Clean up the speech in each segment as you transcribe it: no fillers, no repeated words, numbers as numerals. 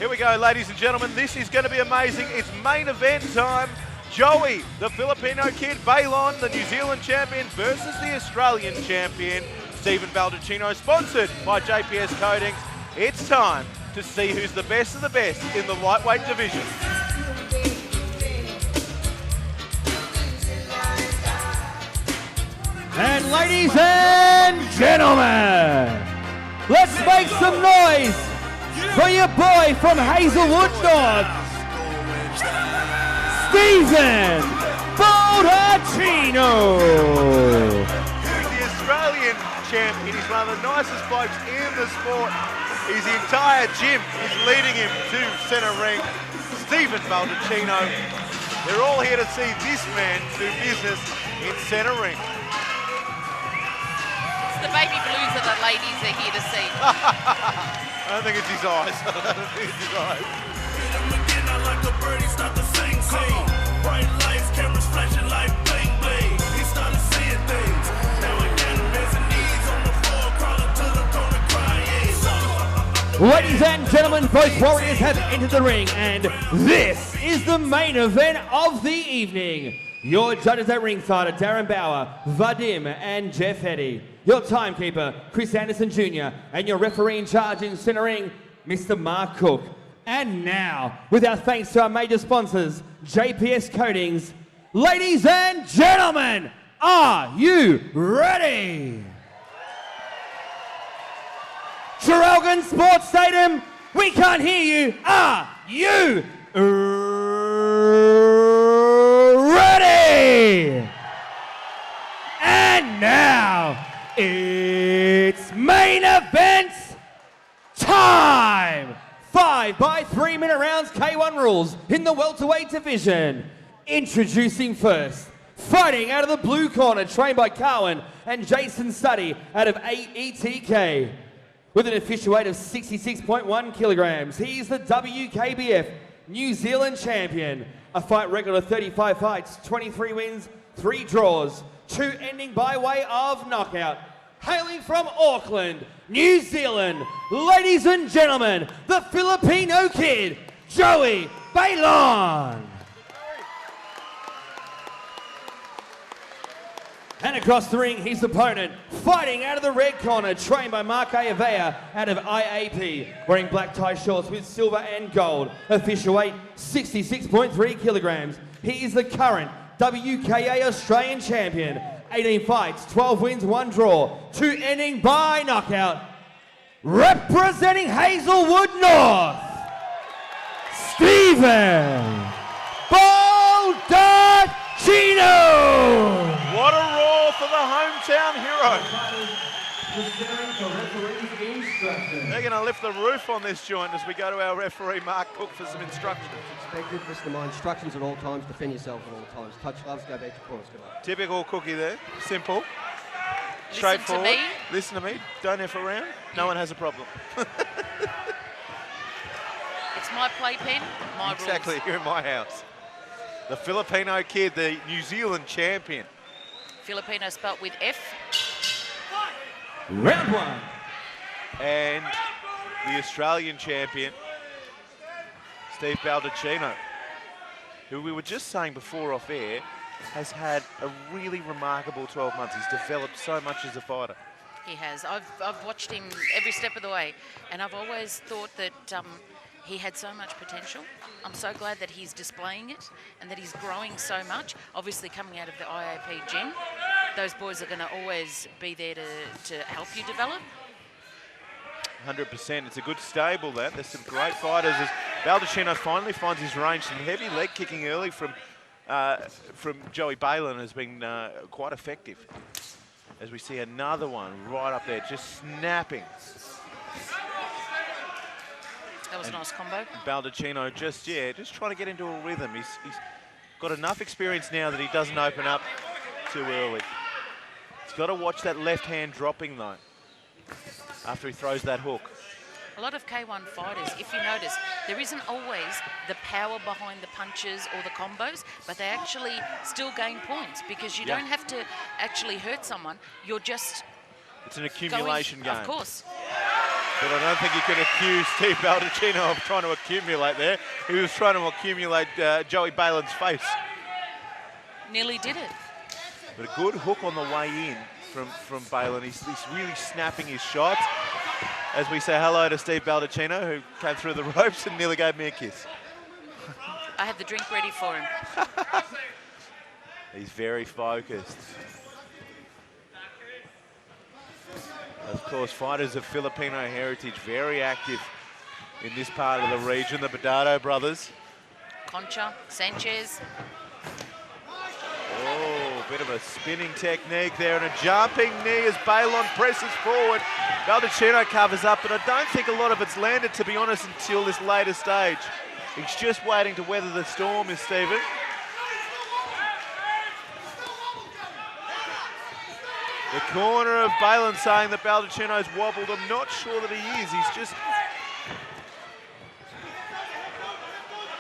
Here we go, ladies and gentlemen. This is going to be amazing. It's main event time. Joey, the Filipino kid, Baylon, the New Zealand champion, versus the Australian champion, Stephen Baldacchino, sponsored by JPS Coatings. It's time to see who's the best of the best in the lightweight division. And ladies and gentlemen, let's make some noise for your boy from Hazelwood North, Stephen Baldacchino. He's the Australian champion. He's one of the nicest blokes in the sport. His entire gym is leading him to centre ring. Stephen Baldacchino. They're all here to see this man do business in centre ring. The baby blues that the ladies are here to see. I don't think it's his eyes. I don't think it's his eyes. Bright lights, cameras flashing like bling bling. He started seeing things. Now again, there's a knees on the floor, crawling to the corner crying. Ladies and gentlemen, both warriors have entered the ring, and this is the main event of the evening. Your judges at ringside are Darren Bauer, Vadim, and Jeff Eddy. Your timekeeper, Chris Anderson Jr., and your referee in charge in centre ring, Mr. Mark Cook. And now, with our thanks to our major sponsors, JPS Coatings, ladies and gentlemen, are you ready? Traralgon Sports Stadium, we can't hear you. Are you ready? And now, it's main event time! 5 by 3 minute rounds, K1 rules in the welterweight division. Introducing first, fighting out of the blue corner, trained by Carwin and Jason Studdy out of ETK. With an official weight of 66.1 kilograms, he's the WKBF New Zealand champion. A fight record of 35 fights, 23 wins, 3 draws, 2 ending by way of knockout. Hailing from Auckland, New Zealand, ladies and gentlemen, the Filipino kid, Joey Baylon. And across the ring, his opponent, fighting out of the red corner, trained by Mark Xavier out of IAP, wearing black tie shorts with silver and gold. Official weight, 66.3 kilograms. He is the current WKA Australian champion. 18 fights, 12 wins, 1 draw, 2 ending by knockout. Representing Hazelwood North, Stephen Baldacchino. What a roar for the hometown hero. They're going to lift the roof on this joint as we go to our referee, Mark Cook, for some instructions. Expected, listen to my instructions at all times, defend yourself at all times. Touch gloves, go back to corners. Good luck. Typical Cookie there. Simple. Straightforward. Listen to me. Don't F around. No one has a problem. It's my playpen, my Exactly. rules. You're in my house. The Filipino kid, the New Zealand champion. Filipino spelt with F. Round 1. And the Australian champion, Steve Baldacchino, who we were just saying before off air, has had a really remarkable 12 months. He's developed so much as a fighter. He has. I've watched him every step of the way, and I've always thought that he had so much potential. I'm so glad that he's displaying it and that he's growing so much. Obviously, coming out of the IAP gym, those boys are going to always be there to help you develop. 100%. It's a good stable there. There's some great fighters. As Baldacchino finally finds his range. Some heavy leg kicking early from Joey Baylon has been quite effective. As we see another one right up there, just snapping. That was a nice combo. Baldacchino just trying to get into a rhythm. He's got enough experience now that he doesn't open up too early. He's got to watch that left hand dropping though, after he throws that hook. A lot of K1 fighters, if you notice, there isn't always the power behind the punches or the combos, but they actually still gain points because you don't have to actually hurt someone. You're just... It's an accumulation game. Of course. But I don't think you can accuse Steve Baldacchino of trying to accumulate there. He was trying to accumulate Joey Baylon's face. Nearly did it. But a good hook on the way in from Baylon. He's really snapping his shots. As we say hello to Steve Baldacchino, who came through the ropes and nearly gave me a kiss. I had the drink ready for him. He's very focused. Of course, fighters of Filipino heritage, very active in this part of the region, the Bernardo brothers. Concha, Sanchez. Oh, bit of a spinning technique there and a jumping knee as Baylon presses forward. Baldacchino covers up, but I don't think a lot of it's landed, to be honest, until this later stage. He's just waiting to weather the storm, is Stephen. The corner of Baylon saying that Baldacchino's wobbled. I'm not sure that he is. He's just...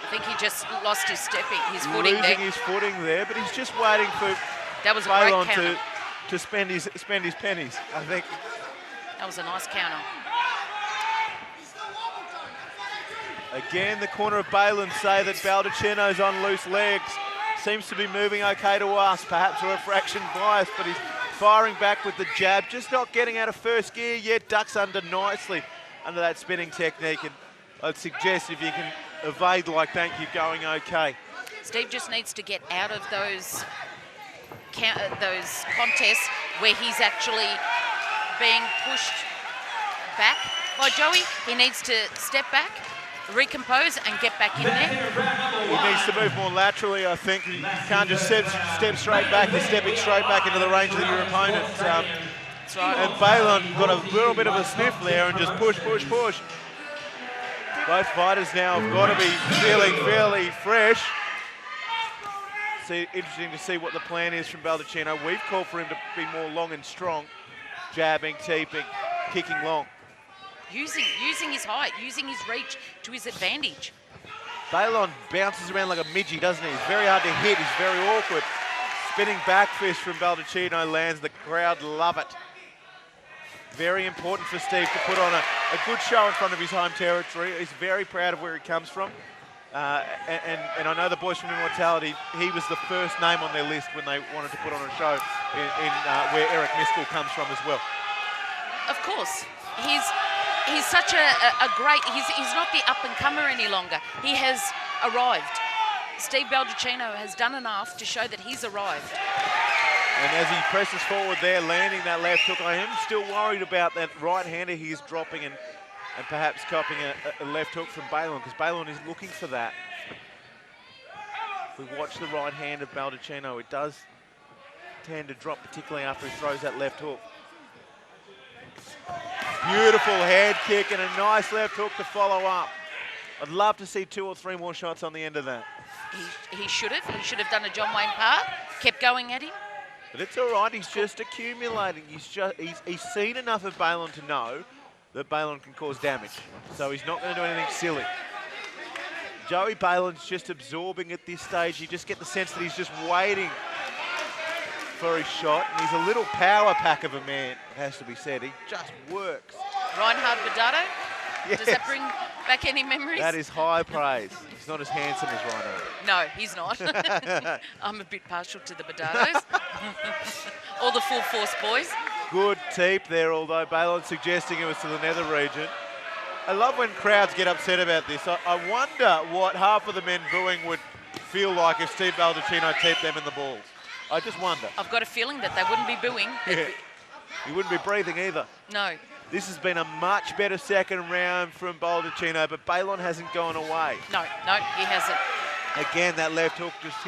I think he just lost his stepping, his footing there. Losing his footing there, but he's just waiting for that was a Baylon great counter. to spend his pennies, I think. That was a nice counter. Again, the corner of Baylon say that Baldacchino's on loose legs. Seems to be moving okay to us, perhaps a refraction bias, but he's firing back with the jab, just not getting out of first gear yet. Ducks under nicely under that spinning technique, and I'd suggest if you can evade like that, you're going okay. Steve just needs to get out of those contests where he's actually being pushed back by Joey. He needs to step back, recompose, and get back in there. He needs to move more laterally, I think. You can't just step straight back. You're stepping straight back into the range of your opponent. That's right. And Baylon got a little bit of a sniff there and just push, push, push. Both fighters now have got to be feeling fairly fresh. Interesting to see what the plan is from Baldacchino. We've called for him to be more long and strong, jabbing, teeping, kicking long. Using his height, using his reach to his advantage. Baylon bounces around like a midgie, doesn't he? He's very hard to hit, he's very awkward. Spinning back fist from Baldacchino lands, the crowd love it. Very important for Steve to put on a good show in front of his home territory. He's very proud of where he comes from. And I know the boys from Immortality, he was the first name on their list when they wanted to put on a show in where Erik Miskle comes from as well. Of course. He's such a great, he's not the up-and-comer any longer. He has arrived. Steve Baldacchino has done enough to show that he's arrived. And as he presses forward there, landing that left hook, I am still worried about that right-hander he is dropping and perhaps copping a left hook from Baylon, because Baylon is looking for that. If we watch the right hand of Baldacchino, it does tend to drop, particularly after he throws that left hook. Beautiful head kick and a nice left hook to follow up. I'd love to see 2 or 3 more shots on the end of that. He should have. He should have done a John Wayne Park, kept going at him. But it's all right, he's just accumulating. He's seen enough of Baylon to know that Baylon can cause damage. So he's not going to do anything silly. Joey Baylon's just absorbing at this stage. You just get the sense that he's just waiting for his shot. And he's a little power pack of a man, it has to be said. He just works. Reinhard Bernardo? Yes. Does that bring back any memories? That is high praise. He's not as handsome as Reinhard. No, he's not. I'm a bit partial to the Bernardos. All the full force boys. Good teep there, although Baylon's suggesting it was to the nether region. I love when crowds get upset about this. I wonder what half of the men booing would feel like if Steve Baldacchino teeped them in the balls. I just wonder. I've got a feeling that they wouldn't be booing. Yeah. He wouldn't be breathing either. No. This has been a much better second round from Baldacchino, but Baylon hasn't gone away. No, he hasn't. Again, that left hook just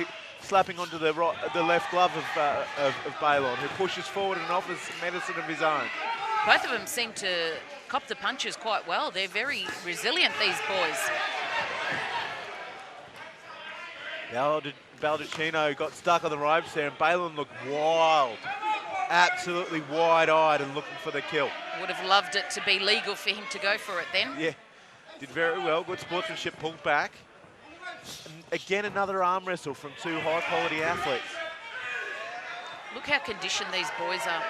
slapping onto the left glove of Baylon, who pushes forward and offers medicine of his own. Both of them seem to cop the punches quite well. They're very resilient, these boys. Baldacchino got stuck on the ropes there, and Baylon looked wild. Absolutely wide-eyed and looking for the kill. Would have loved it to be legal for him to go for it then. Yeah, did very well. Good sportsmanship, pulled back. And again, another arm wrestle from 2 high-quality athletes. Look how conditioned these boys are.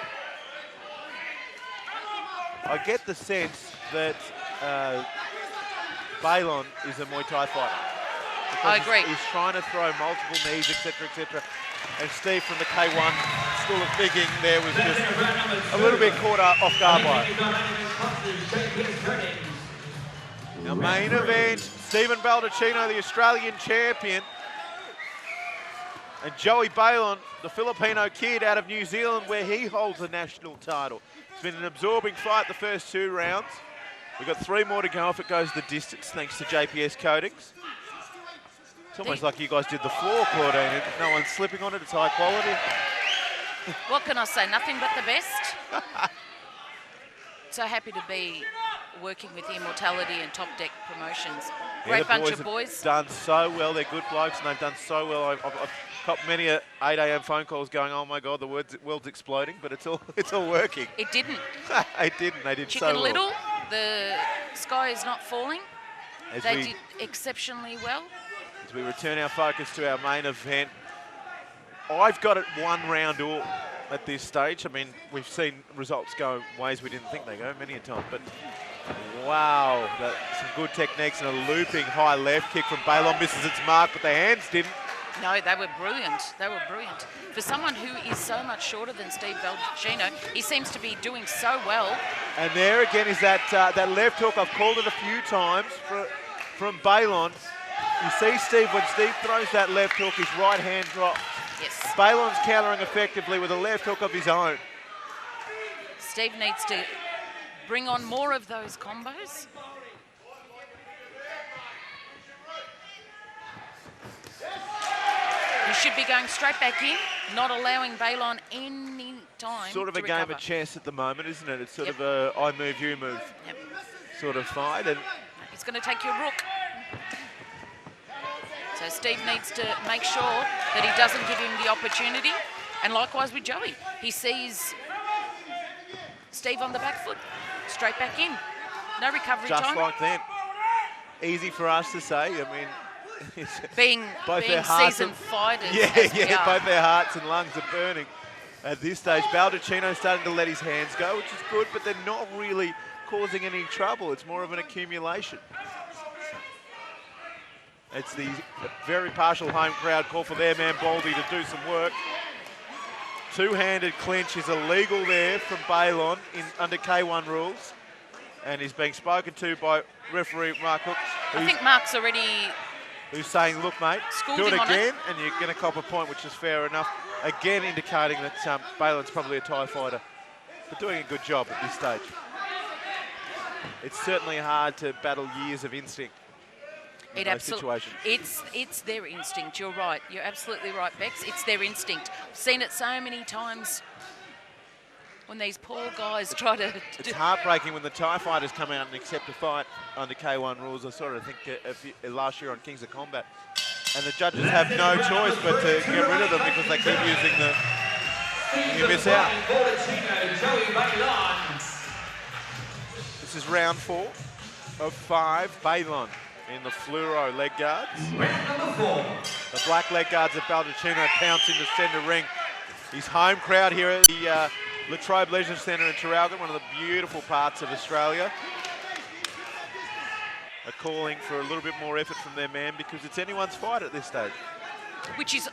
I get the sense that Baylon is a Muay Thai fighter. I agree. He's trying to throw multiple knees, etc., etc. And Steve from the K1 School of Thinking there was just a little bit caught off guard by it. Now, main event, Stephen Baldacchino, the Australian champion, and Joey Baylon, the Filipino kid out of New Zealand, where he holds the national title. It's been an absorbing fight the first 2 rounds. We've got 3 more to go if it goes the distance, thanks to JPS Coatings. It's almost like you guys did the floor, Claudine. No one's slipping on it, it's high quality. What can I say? Nothing but the best. So happy to be working with Immortality and TOPDECK Promotions. Great bunch of boys. Done so well. They're good blokes and they've done so well. I've got many 8 a.m. phone calls going, oh my God, the world's exploding, but it's all working. It didn't. It didn't. They did Chicken so well. Little, the sky is not falling. They did exceptionally well. As we return our focus to our main event, I've got it 1 round all at this stage. I mean, we've seen results go ways we didn't think they go many a time, but wow, some good techniques and a looping high left kick from Baylon, misses its mark, but the hands didn't. No, they were brilliant. They were brilliant. For someone who is so much shorter than Steve Baldacchino, he seems to be doing so well. And there again is that left hook. I've called it a few times from Baylon. You see Steve, when Steve throws that left hook, his right hand drops. Yes. Baylon's countering effectively with a left hook of his own. Steve needs to bring on more of those combos. You should be going straight back in, not allowing Baylon any time Sort of to a game recover. of chess at the moment, isn't it? It's sort of a I move, you move sort of fight. And he's going to take your rook. So Steve needs to make sure that he doesn't give him the opportunity. And likewise with Joey. He sees Steve on the back foot, straight back in. No recovery time. just like that. Easy for us to say. I mean, being seasoned fighters. Both their hearts and lungs are burning at this stage. Baldacchino's starting to let his hands go, which is good, but they're not really causing any trouble. It's more of an accumulation. It's the very partial home crowd call for their man Baldy to do some work. Two-handed clinch is illegal there from Baylon under K1 rules, and he's being spoken to by referee Mark Hooks. I think Mark's already... Who's saying, look, mate, do it him again, and you're going to cop a point, which is fair enough. Again, indicating that Baylon's probably a Thai fighter, but doing a good job at this stage. It's certainly hard to battle years of instinct in those situations. It's their instinct. You're right. You're absolutely right, Bex. It's their instinct. I've seen it so many times when these poor guys try to... It's heartbreaking when the Thai fighters come out and accept a fight under K1 rules. I sort of think last year on Kings of Combat. And the judges have no choice but to get rid of them because they keep using the... You miss out. This is round 4 of 5. Baylon in the fluoro leg guards. The black leg guards of Baldacchino pounce into centre ring. His home crowd here at the Latrobe Leisure Centre in Traralgon, one of the beautiful parts of Australia, are calling for a little bit more effort from their man because it's anyone's fight at this stage. Which is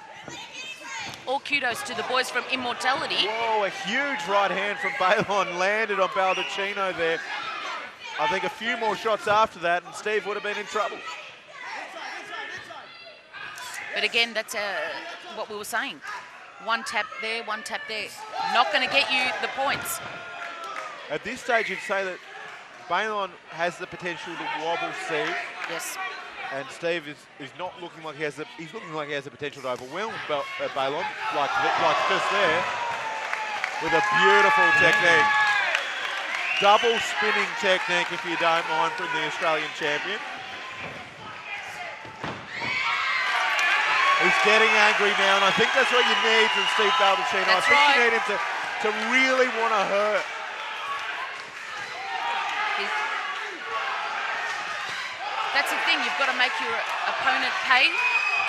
all kudos to the boys from Immortality. Whoa, a huge right hand from Baylon landed on Baldacchino there. I think a few more shots after that and Steve would have been in trouble. But again, that's what we were saying. One tap there, one tap there. Not going to get you the points. At this stage, you'd say that Baylon has the potential to wobble Steve. Yes. And Steve is not looking like he's looking like he has the potential to overwhelm Baylon, like just there, with a beautiful technique. Double spinning technique, if you don't mind, from the Australian champion. He's getting angry now, and I think that's what you need from Steve Baldacchino. I think you need him to really want to hurt. That's the thing, you've got to make your opponent pay.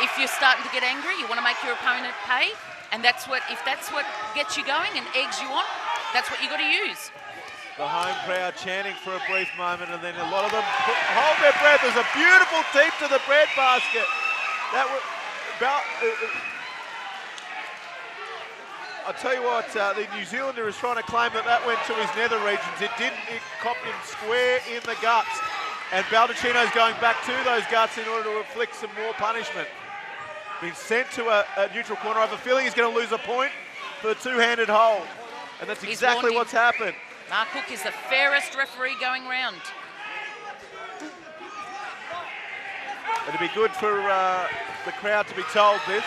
If you're starting to get angry, you want to make your opponent pay. And if that's what gets you going and eggs you on, that's what you got to use. The home crowd chanting for a brief moment, and then a lot of them hold their breath. There's a beautiful deep to the breadbasket. That was I'll tell you what, the New Zealander is trying to claim that went to his nether regions. It didn't. It copped him square in the guts. And Baldacchino's going back to those guts in order to inflict some more punishment. Been sent to a neutral corner. I have a feeling he's going to lose a point for the two-handed hold. And that's exactly what's happened. Mark Hook is the fairest referee going round. It'd be good for the crowd to be told this.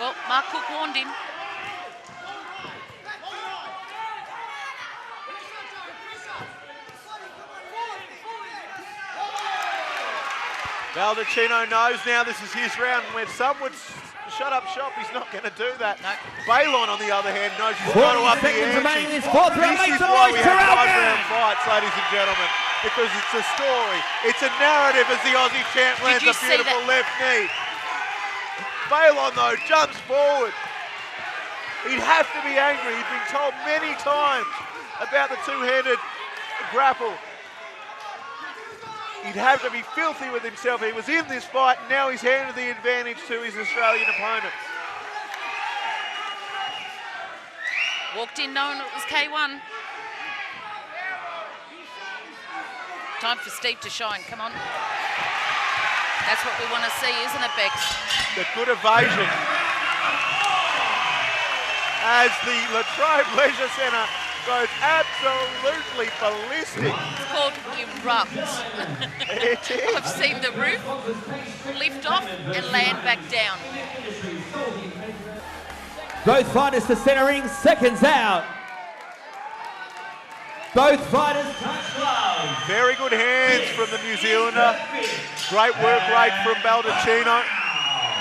Well, Mark Hook warned him. Baldacchino knows now this is his round. When some would shut up shop, he's not going to do that. No. Baylon, on the other hand, knows he's got to up the ante. This fourth round this makes is a why noise. we have 5-round fights, ladies and gentlemen, because it's a story. It's a narrative as the Aussie champ lands a beautiful left knee. Baylon, though, jumps forward. He'd have to be angry. He'd been told many times about the two-handed grapple. He'd have to be filthy with himself. He was in this fight, and now he's handed the advantage to his Australian opponent. Walked in knowing it was K1. Time for Steve to shine, come on. That's what we want to see, isn't it, Bex? The good evasion as the Latrobe Leisure Centre goes absolutely ballistic. It's called erupt. It is. I've seen the roof lift off and land back down. Both fighters to centering, seconds out. Both fighters touch gloves. Very good hands from the New Zealander. Great work rate from Baldacchino.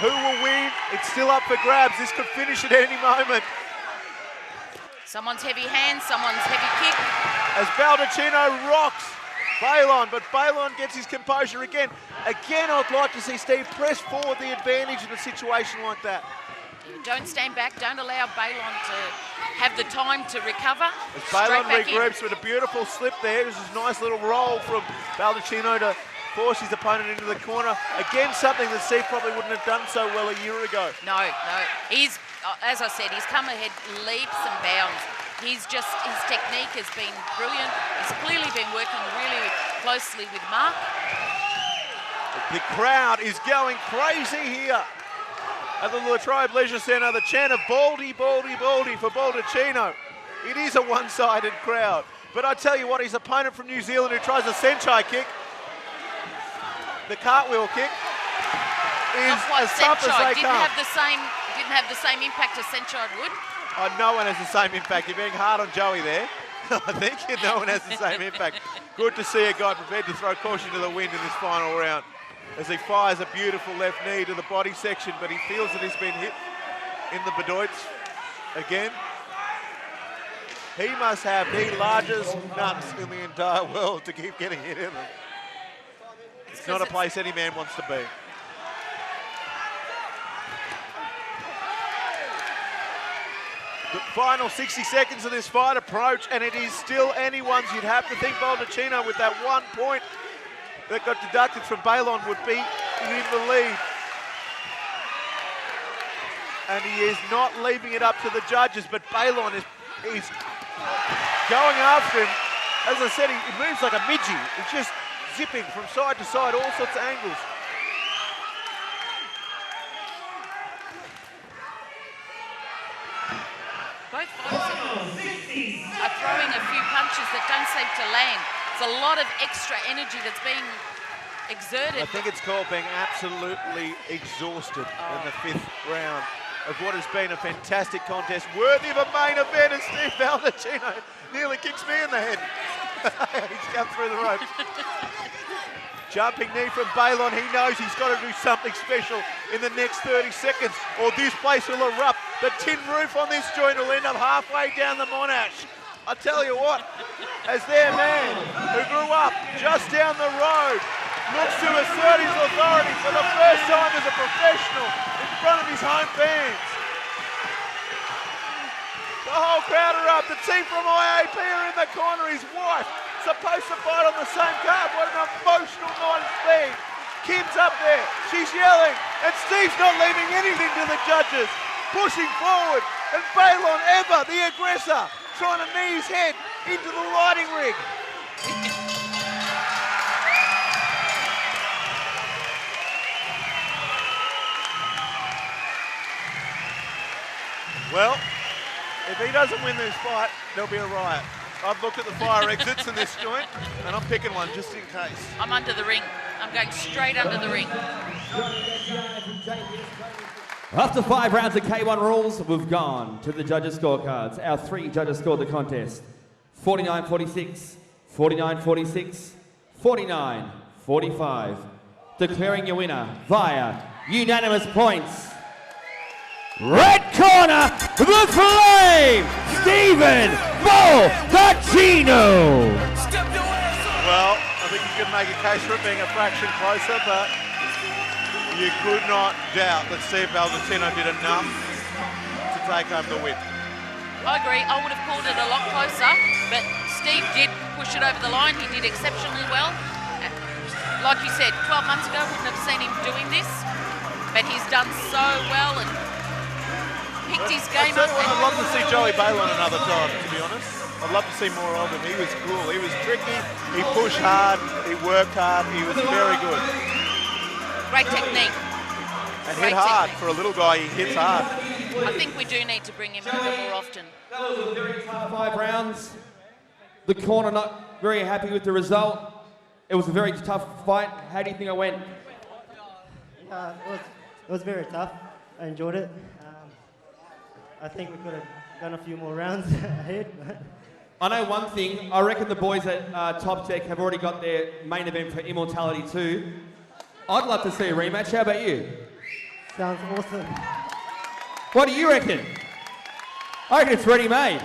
Who will win? It's still up for grabs. This could finish at any moment. Someone's heavy hand, someone's heavy kick. As Baldacchino rocks Baylon, but Baylon gets his composure again. Again, I'd like to see Steve press forward the advantage in a situation like that. Don't stand back, don't allow Baylon to have the time to recover. As Baylon regroups with a beautiful slip there, this is a nice little roll from Baldacchino to force his opponent into the corner. Again, something that Steve probably wouldn't have done so well a year ago. No. He's, as I said, he's come ahead leaps and bounds. His technique has been brilliant. He's clearly been working really closely with Mark. The crowd is going crazy here at the Latrobe Leisure Centre. The chant of Baldy, Baldy, Baldy for Baldacchino. It is a one-sided crowd. But I tell you what, his opponent from New Zealand who tries a senchai kick, the cartwheel kick, is as tough as they come. Didn't have the same impact as senchai would. Oh, no one has the same impact. You're being hard on Joey there. I think no one has the same impact. Good to see a guy prepared to throw caution to the wind in this final round as he fires a beautiful left knee to the body section, but he feels that he's been hit in the bedoits again. He must have the largest nuts in the entire world to keep getting hit in them. It's not a place any man wants to be. The final 60 seconds of this fight approach, and it is still anyone's. You'd have to think Baldacchino, with that 1 point that got deducted from Baylon, would be in the lead. And he is not leaving it up to the judges, but Baylon is going after him. As I said, he moves like a midgie. He's just zipping from side to side, all sorts of angles. Both fighters are throwing a few punches that don't seem to land. It's a lot of extra energy that's being exerted. I think it's called being absolutely exhausted in the 5th round of what has been a fantastic contest, worthy of a main event, as Steve Baldacchino nearly kicks me in the head. He's come through the ropes. Jumping knee from Baylon. He knows he's got to do something special in the next 30 seconds or this place will erupt. The tin roof on this joint will end up halfway down the Monash. I tell you what, as their man who grew up just down the road looks to assert his authority for the first time as a professional in front of his home fans. The whole crowd are up. The team from IAP are in the corner. His wife, supposed to fight on the same card. What an emotional night it's been. Kim's up there. She's yelling. And Steve's not leaving anything to the judges. Pushing forward. And Baylon, ever the aggressor, trying to knee his head into the lighting rig. Well, if he doesn't win this fight, there'll be a riot. I've looked at the fire exits in this joint, and I'm picking one just in case. I'm under the ring. I'm going straight under the ring. After 5 rounds of K1 rules, we've gone to the judges' scorecards. Our 3 judges scored the contest. 49-46, 49-46, 49-45. Declaring your winner via unanimous points. Red corner, the Flame, Stephen Baldacchino. Well, I think you could make a case for it being a fraction closer, but you could not doubt that Steve Baldacchino did enough to take home the win. I agree. I would have called it a lot closer, but Steve did push it over the line. He did exceptionally well. Like you said, 12 months ago, wouldn't have seen him doing this, but he's done so well and picked his game up. I'd love to see Joey Baylon another time, to be honest. I'd love to see more of him. He was cool. He was tricky. He pushed hard. He worked hard. He was very good. Great technique. And hit hard. For a little guy, he hits hard. I think we do need to bring him over more often. That was a very tough 5 rounds. The corner not very happy with the result. It was a very tough fight. How do you think it went? It was very tough. I enjoyed it. I think we could have done a few more rounds ahead. I know one thing. I reckon the boys at Top Deck have already got their main event for Immortality 2. I'd love to see a rematch. How about you? Sounds awesome. What do you reckon? I reckon it's ready-made.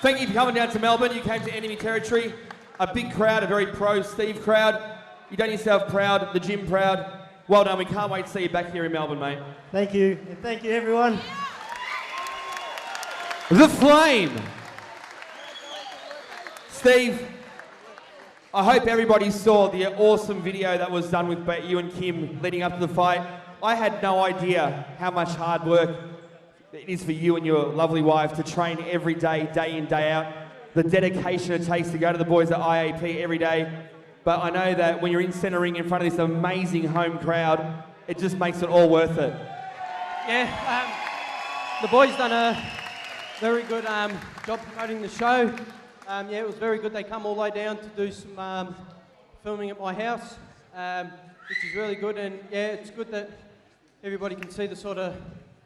Thank you for coming down to Melbourne. You came to enemy territory. A big crowd, a very pro Steve crowd. You done yourself proud, the gym proud. Well done. We can't wait to see you back here in Melbourne, mate. Thank you. And thank you, everyone. The Flame. Steve, I hope everybody saw the awesome video that was done with you and Kim leading up to the fight. I had no idea how much hard work it is for you and your lovely wife to train every day, day in, day out. The dedication it takes to go to the boys at IAP every day. But I know that when you're in centre ring in front of this amazing home crowd, it just makes it all worth it. Yeah, the boys done a very good job promoting the show. Yeah, it was very good. They come all the way down to do some filming at my house, which is really good. And yeah, it's good that everybody can see the sort of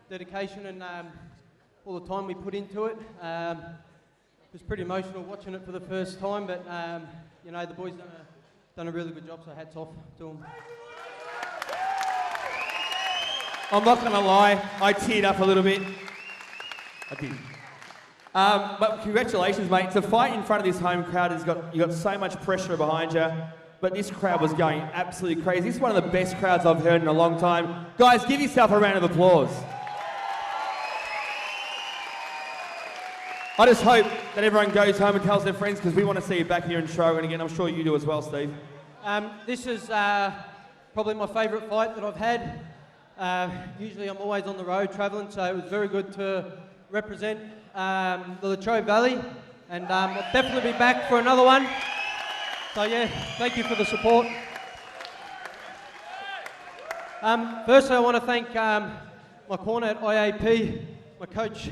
dedication and all the time we put into it. It was pretty emotional watching it for the first time, but you know, the boys done a really good job, so hats off to them. I'm not going to lie, I teared up a little bit. I did. But congratulations, mate. To fight in front of this home crowd, you got so much pressure behind you. But this crowd was going absolutely crazy. This is one of the best crowds I've heard in a long time. Guys, give yourself a round of applause. I just hope that everyone goes home and tells their friends, because we want to see you back here in Shrogan again. I'm sure you do as well, Steve. This is probably my favourite fight that I've had. Usually I'm always on the road travelling, so it was very good to represent the Latrobe Valley, and I'll definitely be back for another one. So yeah, thank you for the support. Firstly, I want to thank my corner at IAP, my coach,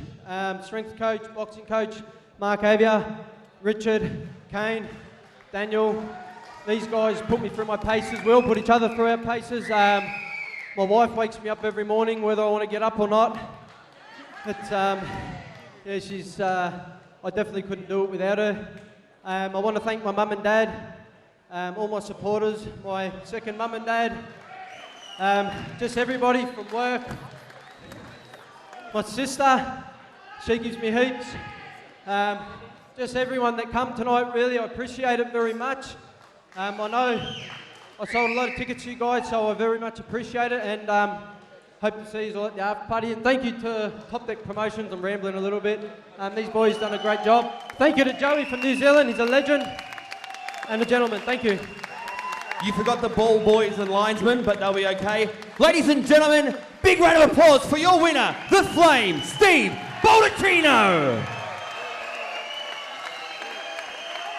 strength coach, boxing coach, Mark Xavier, Richard, Kane, Daniel. These guys put me through my paces. We all put each other through our paces. My wife wakes me up every morning whether I want to get up or not. But yeah, she's, I definitely couldn't do it without her. I want to thank my mum and dad, all my supporters, my second mum and dad, just everybody from work. My sister, she gives me heaps. Just everyone that come tonight, really, I appreciate it very much. I know I sold a lot of tickets to you guys, so I very much appreciate it. And Hope to see you all at the after party. And thank you to TOPDECK Promotions. I'm rambling a little bit. These boys done a great job. Thank you to Joey from New Zealand. He's a legend. And the gentleman, thank you. You forgot the ball boys and linesmen, but they'll be okay. Ladies and gentlemen, big round of applause for your winner, the Flame, Steve Baldacchino.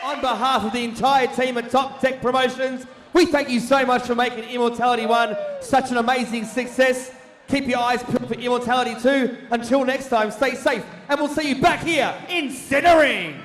On behalf of the entire team at TOPDECK Promotions, we thank you so much for making Immortality 1 such an amazing success. Keep your eyes peeled for Immortality 2. Until next time, stay safe, and we'll see you back here in Centre Ring.